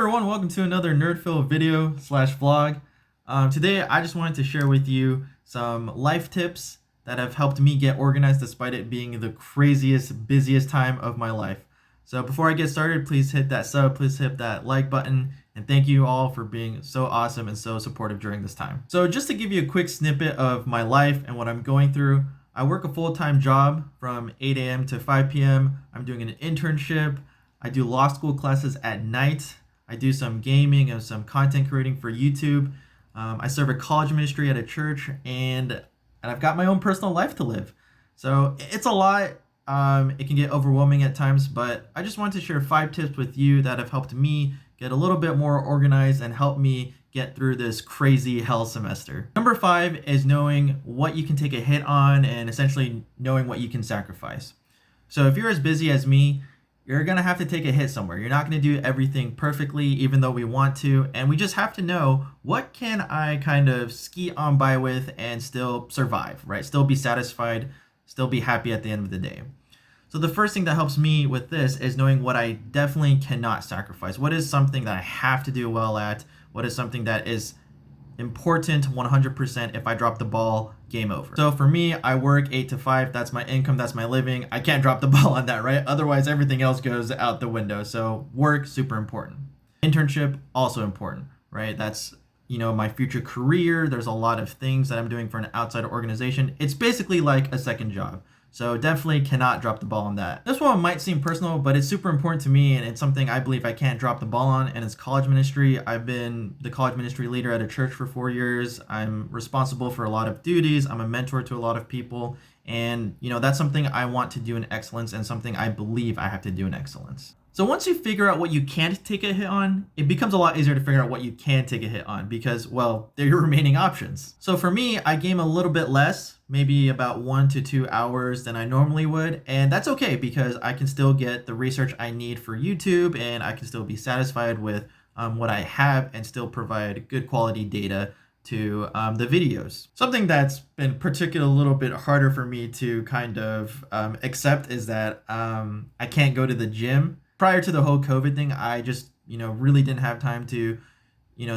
everyone, welcome to another Nerdfill video slash vlog. Today I just wanted to share with you some life tips that have helped me get organized despite it being the craziest, busiest time of my life. So before I get started, please hit that sub, please hit that like button, and thank you all for being so awesome and so supportive during this time. So just to give you a quick snippet of my life and what I'm going through, I work a full-time job from 8 a.m. to 5 p.m. I'm doing an internship. I do law school classes at night. I do some gaming and some content creating for YouTube. I serve a college ministry at a church, and I've got my own personal life to live. So it's a lot. It can get overwhelming at times, but I just wanted to share 5 tips with you that have helped me get a little bit more organized and help me get through this crazy hell semester. Number 5 is knowing what you can take a hit on and essentially knowing what you can sacrifice. So if you're as busy as me, you're going to have to take a hit somewhere. You're not going to do everything perfectly, even though we want to. And we just have to know, what can I kind of ski on by with and still survive, right? Still be satisfied, still be happy at the end of the day. So the first thing that helps me with this is knowing what I definitely cannot sacrifice. What is something that I have to do well at? What is something that is important 100%? If I drop the ball, game over. So for me, I work 8 to 5. That's my income, that's my living. I can't drop the ball on that, right? Otherwise, everything else goes out the window. So work, super important. Internship, also important, right? That's, my future career. There's a lot of things that I'm doing for an outside organization. It's basically like a second job. So definitely cannot drop the ball on that. This one might seem personal, but it's super important to me, and it's something I believe I can't drop the ball on, and it's college ministry. I've been the college ministry leader at a church for 4 years. I'm responsible for a lot of duties. I'm a mentor to a lot of people, and that's something I want to do in excellence and something I believe I have to do in excellence. So once you figure out what you can't take a hit on, it becomes a lot easier to figure out what you can take a hit on because, well, they're your remaining options. So for me, I game a little bit less, maybe about 1 to 2 hours than I normally would. And that's okay because I can still get the research I need for YouTube, and I can still be satisfied with what I have and still provide good quality data to the videos. Something that's been particularly a little bit harder for me to kind of accept is that I can't go to the gym. Prior to the whole COVID thing, I just, really didn't have time to,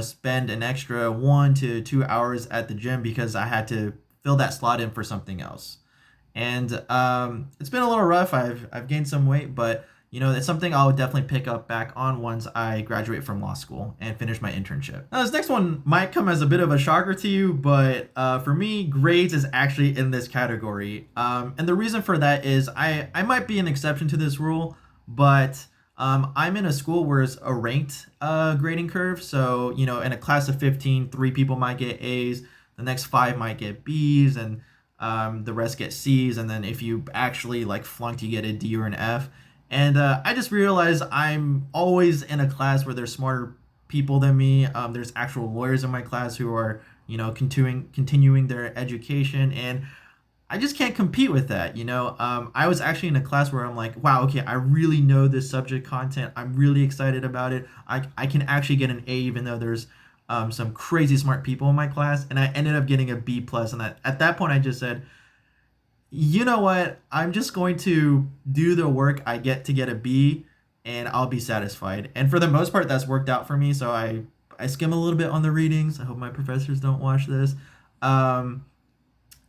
spend an extra 1 to 2 hours at the gym because I had to fill that slot in for something else. And it's been a little rough. I've gained some weight, but, it's something I'll definitely pick up back on once I graduate from law school and finish my internship. Now, this next one might come as a bit of a shocker to you, but for me, grades is actually in this category. And the reason for that is I might be an exception to this rule, but I'm in a school where it's a ranked grading curve. So, in a class of 15, 3 people might get A's, the next 5 might get B's, and the rest get C's. And then if you actually flunked, you get a D or an F. And I just realized I'm always in a class where there's smarter people than me. There's actual lawyers in my class who are, continuing their education, and I just can't compete with that. I was actually in a class where I'm like, wow, okay, I really know this subject content. I'm really excited about it. I can actually get an A even though there's some crazy smart people in my class. And I ended up getting a B plus. And at that point, I just said, you know what? I'm just going to do the work I get to get a B, and I'll be satisfied. And for the most part, that's worked out for me. So I skim a little bit on the readings. I hope my professors don't watch this.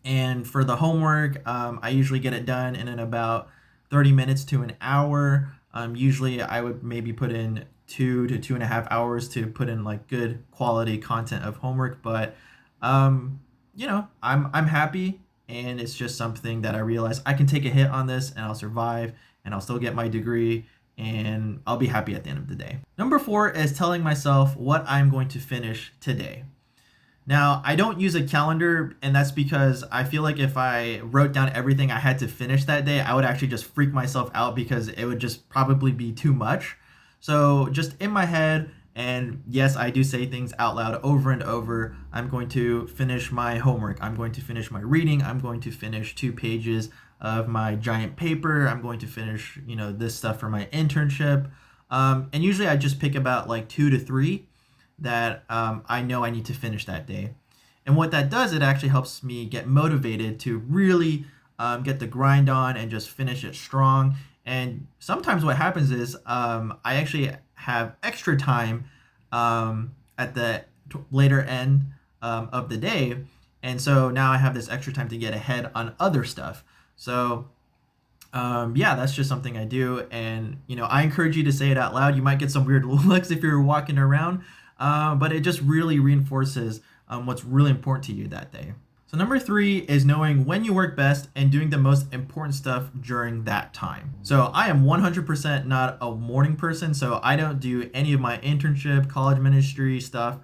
And for the homework, I usually get it done in about 30 minutes to an hour. Usually I would maybe put in 2 to 2.5 hours to put in good quality content of homework. But, I'm happy, and it's just something that I realize I can take a hit on this and I'll survive and I'll still get my degree and I'll be happy at the end of the day. Number 4 is telling myself what I'm going to finish today. Now, I don't use a calendar, and that's because I feel like if I wrote down everything I had to finish that day, I would actually just freak myself out because it would just probably be too much. So just in my head, and yes, I do say things out loud over and over, I'm going to finish my homework. I'm going to finish my reading. I'm going to finish 2 pages of my giant paper. I'm going to finish, this stuff for my internship. And usually I just pick about 2 to 3 that I know I need to finish that day. And what that does, it actually helps me get motivated to really get the grind on and just finish it strong. And sometimes what happens is I actually have extra time at the later end of the day. And so now I have this extra time to get ahead on other stuff. So yeah, that's just something I do. And, I encourage you to say it out loud. You might get some weird looks if you're walking around, but it just really reinforces what's really important to you that day. So number 3 is knowing when you work best and doing the most important stuff during that time. So I am 100% not a morning person, so I don't do any of my internship, college ministry stuff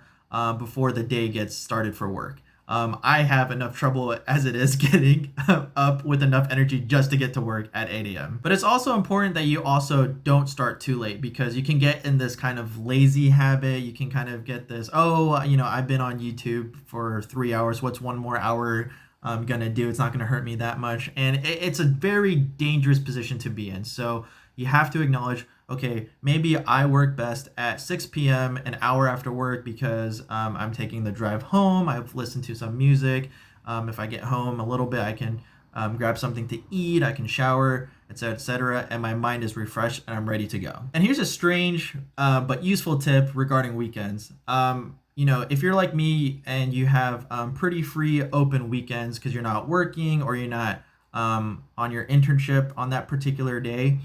before the day gets started for work. I have enough trouble as it is getting up with enough energy just to get to work at 8 a.m. But it's also important that you also don't start too late, because you can get in this kind of lazy habit. You can kind of get this, I've been on YouTube for 3 hours. What's one more hour I'm gonna do? It's not gonna hurt me that much. And it's a very dangerous position to be in. So you have to acknowledge, okay, maybe I work best at 6 p.m., an hour after work, because I'm taking the drive home. I've listened to some music. If I get home a little bit, I can grab something to eat. I can shower, etc., etc., and my mind is refreshed and I'm ready to go. And here's a strange but useful tip regarding weekends. If you're like me and you have pretty free open weekends because you're not working or you're not on your internship on that particular day,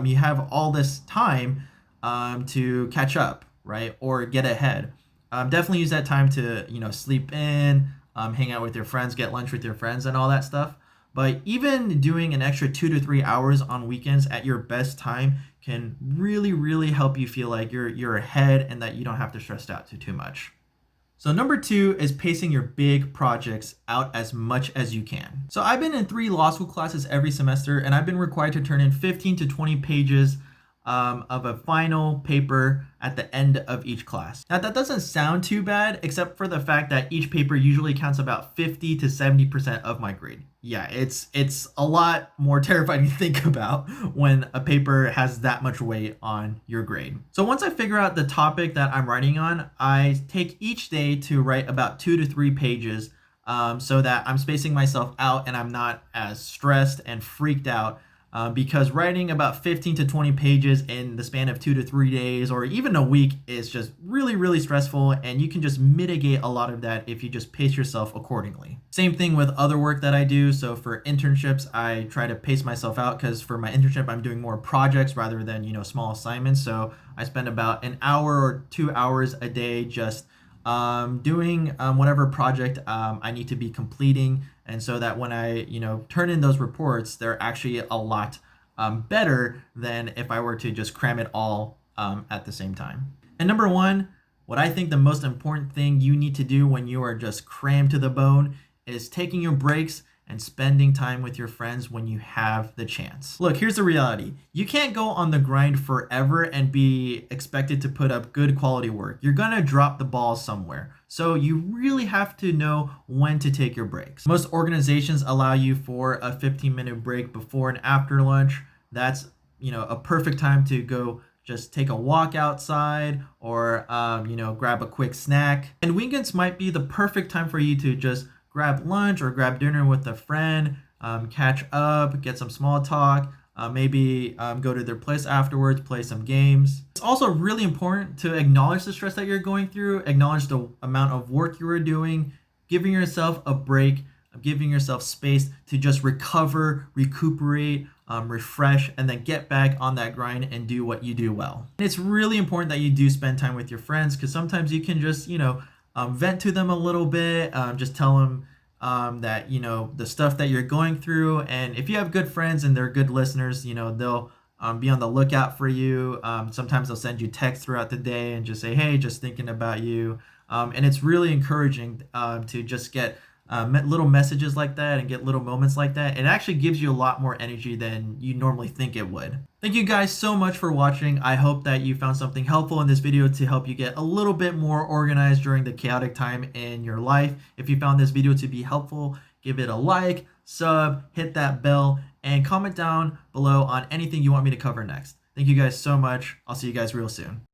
you have all this time to catch up, right? Or get ahead. Definitely use that time to, sleep in, hang out with your friends, get lunch with your friends and all that stuff. But even doing an extra 2 to 3 hours on weekends at your best time can really, really help you feel like you're ahead and that you don't have to stress out too much. So number 2 is pacing your big projects out as much as you can. So I've been in 3 law school classes every semester, and I've been required to turn in 15 to 20 pages of a final paper at the end of each class. Now that doesn't sound too bad, except for the fact that each paper usually counts about 50 to 70% of my grade. Yeah, it's a lot more terrifying to think about when a paper has that much weight on your grade. So once I figure out the topic that I'm writing on, I take each day to write about 2 to 3 pages so that I'm spacing myself out and I'm not as stressed and freaked out. Because writing about 15 to 20 pages in the span of 2 to 3 days or even a week is just really, really stressful, and you can just mitigate a lot of that if you just pace yourself accordingly. Same thing with other work that I do. So for internships, I try to pace myself out because for my internship, I'm doing more projects rather than, small assignments. So I spend about an hour or 2 hours a day just doing whatever project I need to be completing, and so that when I turn in those reports, they're actually a lot better than if I were to just cram it all at the same time. And number 1, what I think the most important thing you need to do when you are just crammed to the bone is taking your breaks and spending time with your friends when you have the chance. Look, here's the reality. You can't go on the grind forever and be expected to put up good quality work. You're gonna drop the ball somewhere. So you really have to know when to take your breaks. Most organizations allow you for a 15-minute break before and after lunch. That's, a perfect time to go just take a walk outside or, grab a quick snack. And weekends might be the perfect time for you to just grab lunch or grab dinner with a friend, catch up, get some small talk, maybe go to their place afterwards, play some games. It's also really important to acknowledge the stress that you're going through, acknowledge the amount of work you are doing, giving yourself a break, giving yourself space to just recover, recuperate, refresh, and then get back on that grind and do what you do well. And it's really important that you do spend time with your friends, because sometimes you can just, vent to them a little bit, just tell them that, the stuff that you're going through. And if you have good friends and they're good listeners, they'll be on the lookout for you. Sometimes they'll send you texts throughout the day and just say, hey, just thinking about you. And it's really encouraging to just get little messages like that and get little moments like that. It actually gives you a lot more energy than you normally think it would. Thank you guys so much for watching. I hope that you found something helpful in this video to help you get a little bit more organized during the chaotic time in your life. If you found this video to be helpful, give it a like, sub, hit that bell, and comment down below on anything you want me to cover next. Thank you guys so much. I'll see you guys real soon.